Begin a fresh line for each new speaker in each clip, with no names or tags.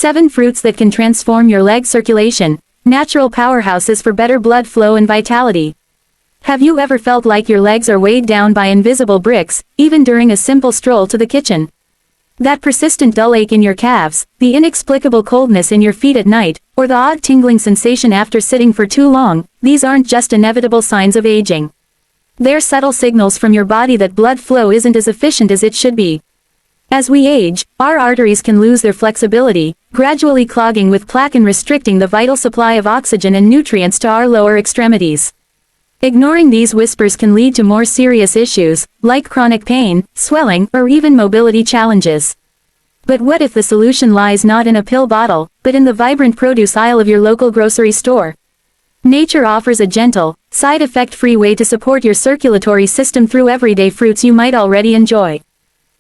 7 fruits that can transform your leg circulation. Natural powerhouses for better blood flow and vitality. Have you ever felt like your legs are weighed down by invisible bricks, even during a simple stroll to the kitchen? That persistent dull ache in your calves, the inexplicable coldness in your feet at night, or the odd tingling sensation after sitting for too long, these aren't just inevitable signs of aging. They're subtle signals from your body that blood flow isn't as efficient as it should be. As we age, our arteries can lose their flexibility, gradually clogging with plaque and restricting the vital supply of oxygen and nutrients to our lower extremities. Ignoring these whispers can lead to more serious issues, like chronic pain, swelling, or even mobility challenges. But what if the solution lies not in a pill bottle, but in the vibrant produce aisle of your local grocery store? Nature offers a gentle, side effect-free way to support your circulatory system through everyday fruits you might already enjoy.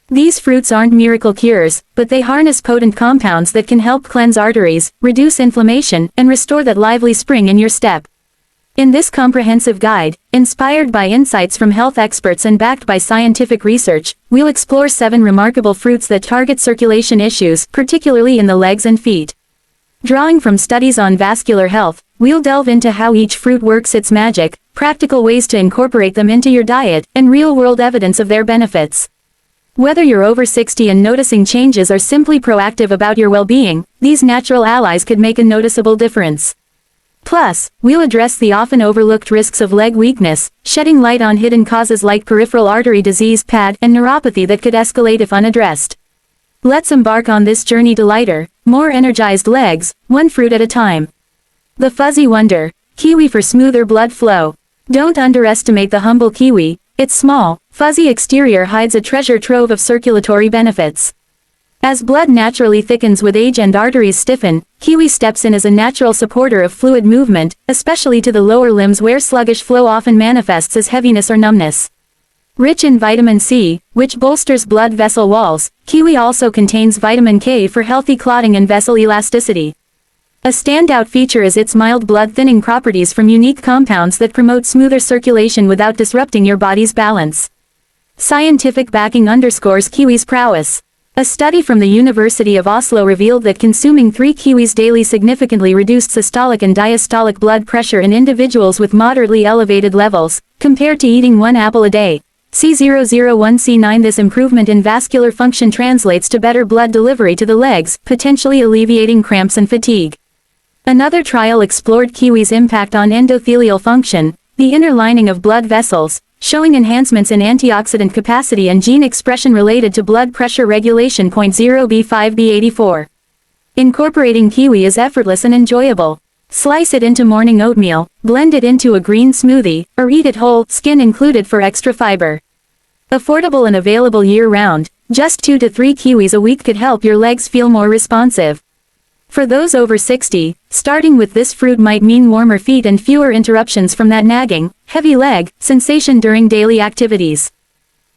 These fruits aren't miracle cures, but they harness potent compounds that can help cleanse arteries, reduce inflammation, and restore that lively spring in your step. In this comprehensive guide, inspired by insights from health experts and backed by scientific research, we'll explore 7 remarkable fruits that target circulation issues, particularly in the legs and feet. Drawing from studies on vascular health, we'll delve into how each fruit works its magic, practical ways to incorporate them into your diet, and real-world evidence of their benefits. Whether you're over 60 and noticing changes or simply proactive about your well-being, these natural allies could make a noticeable difference. Plus, we'll address the often overlooked risks of leg weakness, shedding light on hidden causes like peripheral artery disease (PAD) and neuropathy that could escalate if unaddressed. Let's embark on this journey to lighter, more energized legs, one fruit at a time. The fuzzy wonder, kiwi for smoother blood flow. Don't underestimate the humble kiwi. Its small, fuzzy exterior hides a treasure trove of circulatory benefits. As blood naturally thickens with age and arteries stiffen, kiwi steps in as a natural supporter of fluid movement, especially to the lower limbs where sluggish flow often manifests as heaviness or numbness. Rich in vitamin C, which bolsters blood vessel walls, kiwi also contains vitamin K for healthy clotting and vessel elasticity. A standout feature is its mild blood-thinning properties from unique compounds that promote smoother circulation without disrupting your body's balance. Scientific backing underscores kiwi's prowess. A study from the University of Oslo revealed that consuming 3 kiwis daily significantly reduced systolic and diastolic blood pressure in individuals with moderately elevated levels, compared to eating 1 apple a day. C001C9. This improvement in vascular function translates to better blood delivery to the legs, potentially alleviating cramps and fatigue. Another trial explored kiwi's impact on endothelial function, the inner lining of blood vessels, showing enhancements in antioxidant capacity and gene expression related to blood pressure regulation. 0B5B84. Incorporating kiwi is effortless and enjoyable. Slice it into morning oatmeal, blend it into a green smoothie, or eat it whole, skin included for extra fiber. Affordable and available year-round, just 2 to 3 kiwis a week could help your legs feel more responsive. For those over 60, starting with this fruit might mean warmer feet and fewer interruptions from that nagging, heavy leg sensation during daily activities.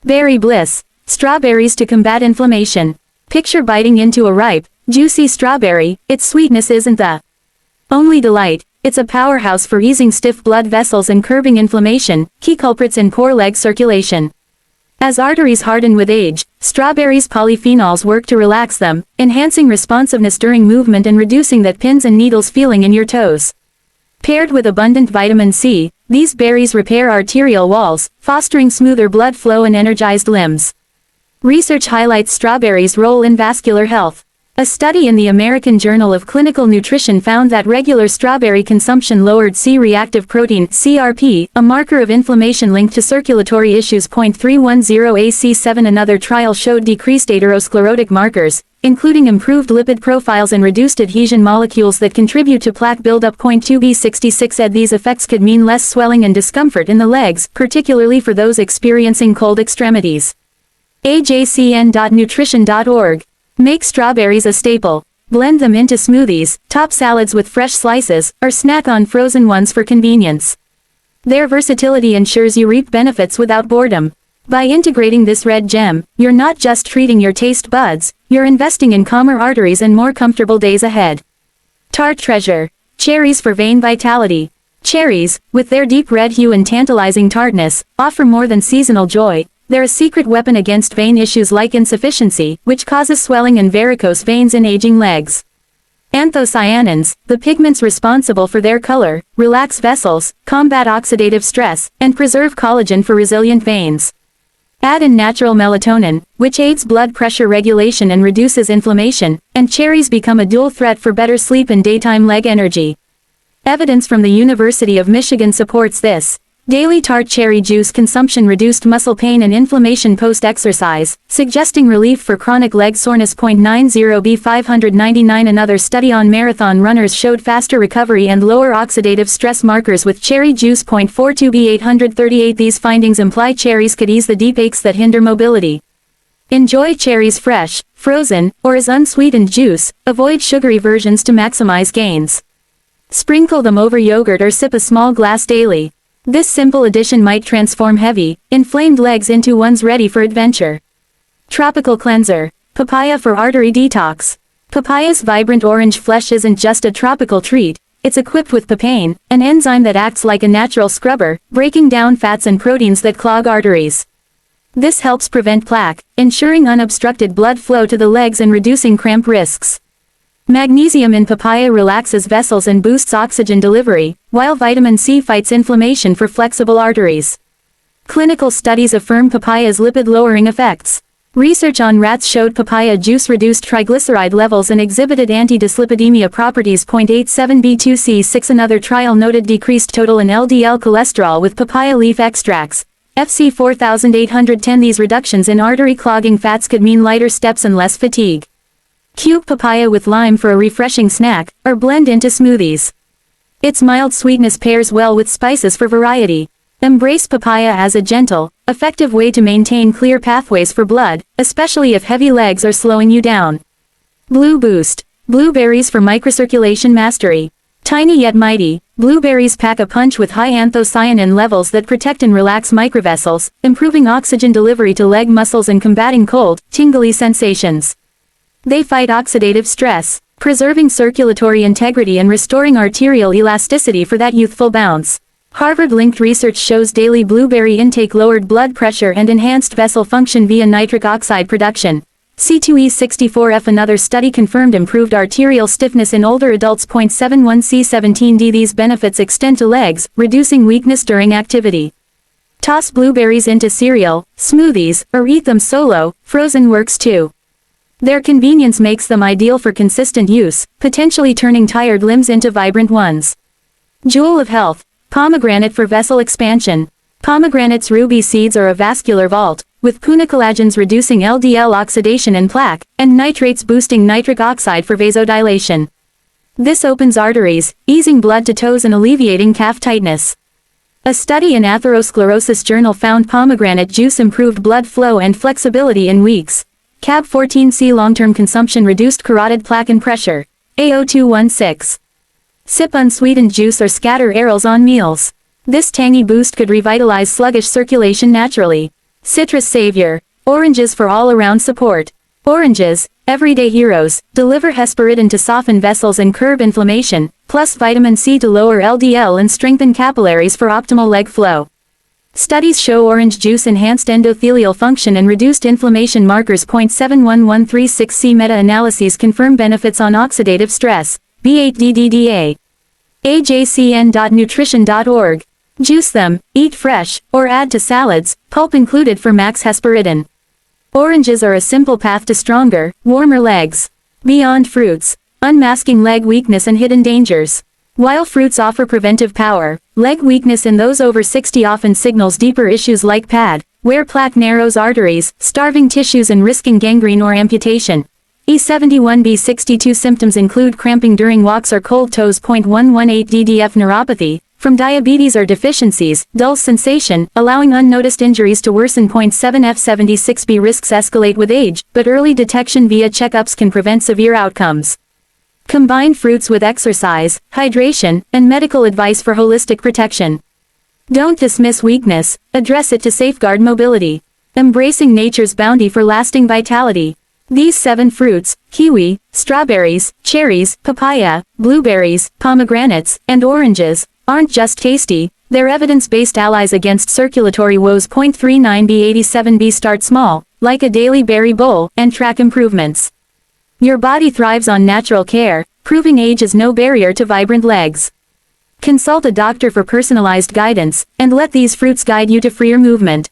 Berry bliss. Strawberries to combat inflammation. Picture biting into a ripe, juicy strawberry. Its sweetness isn't the only delight, it's a powerhouse for easing stiff blood vessels and curbing inflammation, key culprits in poor leg circulation. As arteries harden with age, strawberries' polyphenols work to relax them, enhancing responsiveness during movement and reducing that pins and needles feeling in your toes. Paired with abundant vitamin C, these berries repair arterial walls, fostering smoother blood flow and energized limbs. Research highlights strawberries' role in vascular health. A study in the American Journal of Clinical Nutrition found that regular strawberry consumption lowered C-reactive protein (CRP), a marker of inflammation linked to circulatory issues. 310AC7. Another trial showed decreased atherosclerotic markers, including improved lipid profiles and reduced adhesion molecules that contribute to plaque buildup. 2B66. These effects could mean less swelling and discomfort in the legs, particularly for those experiencing cold extremities. ajcn.nutrition.org. Make strawberries a staple. Blend them into smoothies, top salads with fresh slices, or snack on frozen ones for convenience. Their versatility ensures you reap benefits without boredom. By integrating this red gem, you're not just treating your taste buds, you're investing in calmer arteries and more comfortable days ahead. Tart treasure. Cherries for vein vitality. Cherries, with their deep red hue and tantalizing tartness, offer more than seasonal joy. They're a secret weapon against vein issues like insufficiency, which causes swelling and varicose veins in aging legs. Anthocyanins, the pigments responsible for their color, relax vessels, combat oxidative stress, and preserve collagen for resilient veins. Add in natural melatonin, which aids blood pressure regulation and reduces inflammation, and cherries become a dual threat for better sleep and daytime leg energy. Evidence from the University of Michigan supports this. Daily tart cherry juice consumption reduced muscle pain and inflammation post-exercise, suggesting relief for chronic leg soreness. 90b 599. Another study on marathon runners showed faster recovery and lower oxidative stress markers with cherry juice. 42b 838. These findings imply cherries could ease the deep aches that hinder mobility. Enjoy cherries fresh, frozen, or as unsweetened juice. Avoid sugary versions to maximize gains. Sprinkle them over yogurt or sip a small glass daily. This simple addition might transform heavy, inflamed legs into ones ready for adventure. Tropical cleanser. Papaya for artery detox. Papaya's vibrant orange flesh isn't just a tropical treat, it's equipped with papain, an enzyme that acts like a natural scrubber, breaking down fats and proteins that clog arteries. This helps prevent plaque, ensuring unobstructed blood flow to the legs and reducing cramp risks. Magnesium in papaya relaxes vessels and boosts oxygen delivery, while vitamin C fights inflammation for flexible arteries. Clinical studies affirm papaya's lipid-lowering effects. Research on rats showed papaya juice reduced triglyceride levels and exhibited anti-dyslipidemia properties. 87b2c6. Another trial noted decreased total and LDL cholesterol with papaya leaf extracts. FC 4810. These reductions in artery clogging fats could mean lighter steps and less fatigue. Cube papaya with lime for a refreshing snack, or blend into smoothies. Its mild sweetness pairs well with spices for variety. Embrace papaya as a gentle, effective way to maintain clear pathways for blood, especially if heavy legs are slowing you down. Blue Boost. Blueberries for microcirculation mastery. Tiny yet mighty, blueberries pack a punch with high anthocyanin levels that protect and relax microvessels, improving oxygen delivery to leg muscles and combating cold, tingly sensations. They fight oxidative stress, preserving circulatory integrity and restoring arterial elasticity for that youthful bounce. Harvard-linked research shows daily blueberry intake lowered blood pressure and enhanced vessel function via nitric oxide production. C2E64F. Another study confirmed improved arterial stiffness in older adults. 71C17D. These benefits extend to legs, reducing weakness during activity. Toss blueberries into cereal, smoothies, or eat them solo. Frozen works too. Their convenience makes them ideal for consistent use, potentially turning tired limbs into vibrant ones. Jewel of Health. Pomegranate for vessel expansion. Pomegranate's ruby seeds are a vascular vault, with punicolagens reducing LDL oxidation and plaque, and nitrates boosting nitric oxide for vasodilation. This opens arteries, easing blood to toes and alleviating calf tightness. A study in Atherosclerosis Journal found pomegranate juice improved blood flow and flexibility in weeks. Cab 14C. Long-term consumption reduced carotid plaque and pressure. A0216. Sip unsweetened juice or scatter arils on meals. This tangy boost could revitalize sluggish circulation naturally. Citrus Savior. Oranges for all-around support. Oranges, everyday heroes, deliver hesperidin to soften vessels and curb inflammation, plus vitamin C to lower LDL and strengthen capillaries for optimal leg flow. Studies show orange juice enhanced endothelial function and reduced inflammation markers. 71136C. Meta-analyses confirm benefits on oxidative stress. B8DDDA. AJCN.nutrition.org. Juice them, eat fresh, or add to salads, pulp included for max hesperidin. Oranges are a simple path to stronger, warmer legs. Beyond fruits. Unmasking leg weakness and hidden dangers. While fruits offer preventive power, leg weakness in those over 60 often signals deeper issues like pad, where plaque narrows arteries, starving tissues and risking gangrene or amputation. E71B62 symptoms include cramping during walks or cold toes. 118 DDF neuropathy, from diabetes or deficiencies, dull sensation, allowing unnoticed injuries to worsen. 7 F76B risks escalate with age, but early detection via checkups can prevent severe outcomes. Combine fruits with exercise, hydration, and medical advice for holistic protection. Don't dismiss weakness, address it to safeguard mobility. Embracing nature's bounty for lasting vitality. These 7 fruits, kiwi, strawberries, cherries, papaya, blueberries, pomegranates, and oranges, aren't just tasty, they're evidence-based allies against circulatory woes. 39B87B. Start small, like a daily berry bowl, and track improvements. Your body thrives on natural care, proving age is no barrier to vibrant legs. Consult a doctor for personalized guidance, and let these fruits guide you to freer movement.